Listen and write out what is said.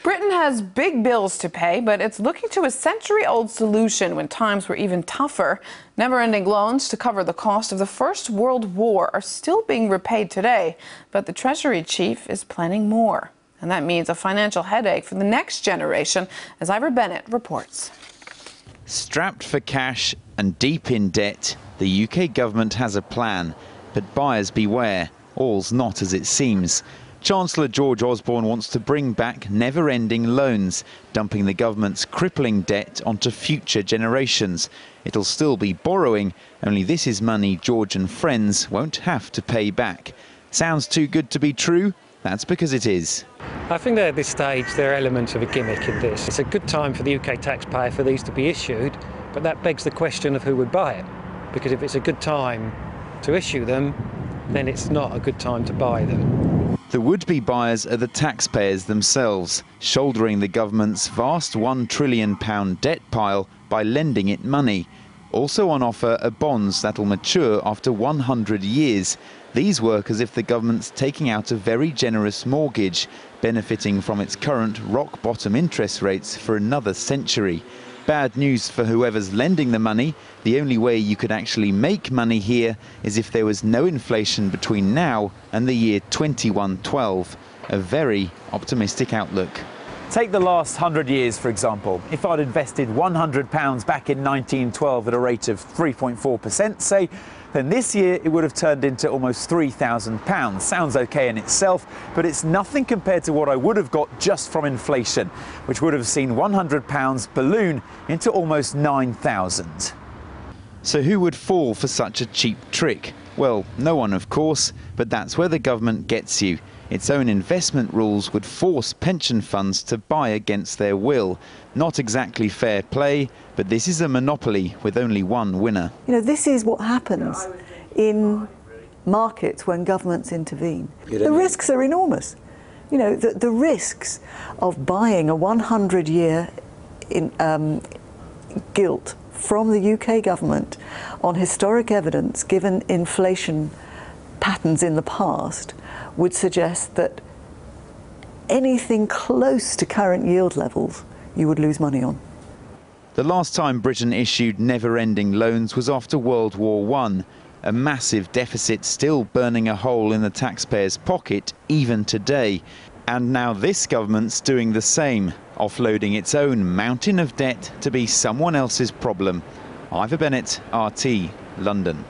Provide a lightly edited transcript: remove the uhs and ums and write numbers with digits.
Britain has big bills to pay, but it's looking to a century-old solution when times were even tougher. Never-ending loans to cover the cost of the First World War are still being repaid today, but the Treasury Chief is planning more. And that means a financial headache for the next generation, as Ivor Bennett reports. Strapped for cash and deep in debt, the UK government has a plan. But buyers beware, all's not as it seems. Chancellor George Osborne wants to bring back never-ending loans, dumping the government's crippling debt onto future generations. It'll still be borrowing, only this is money George and friends won't have to pay back. Sounds too good to be true? That's because it is. I think that at this stage there are elements of a gimmick in this. It's a good time for the UK taxpayer for these to be issued, but that begs the question of who would buy it. Because if it's a good time to issue them, then it's not a good time to buy them. The would-be buyers are the taxpayers themselves, shouldering the government's vast £1 trillion debt pile by lending it money. Also on offer are bonds that'll mature after 100 years. These work as if the government's taking out a very generous mortgage, benefiting from its current rock-bottom interest rates for another century. Bad news for whoever's lending the money. The only way you could actually make money here is if there was no inflation between now and the year 2112. A very optimistic outlook. Take the last 100 years, for example. If I'd invested £100 back in 1912 at a rate of 3.4%, say, then this year it would have turned into almost £3,000. Sounds okay in itself, but it's nothing compared to what I would have got just from inflation, which would have seen £100 balloon into almost £9,000. So who would fall for such a cheap trick? Well, no one, of course, but that's where the government gets you. Its own investment rules would force pension funds to buy against their will. Not exactly fair play, but this is a monopoly with only one winner. You know, this is what happens in markets when governments intervene. The risks are enormous. You know, the risks of buying a 100-year gilt from the UK government on historic evidence, given inflation patterns in the past, would suggest that anything close to current yield levels you would lose money on. The last time Britain issued never-ending loans was after World War I, a massive deficit still burning a hole in the taxpayer's pocket even today. And now this government's doing the same, offloading its own mountain of debt to be someone else's problem. Ivor Bennett, RT, London.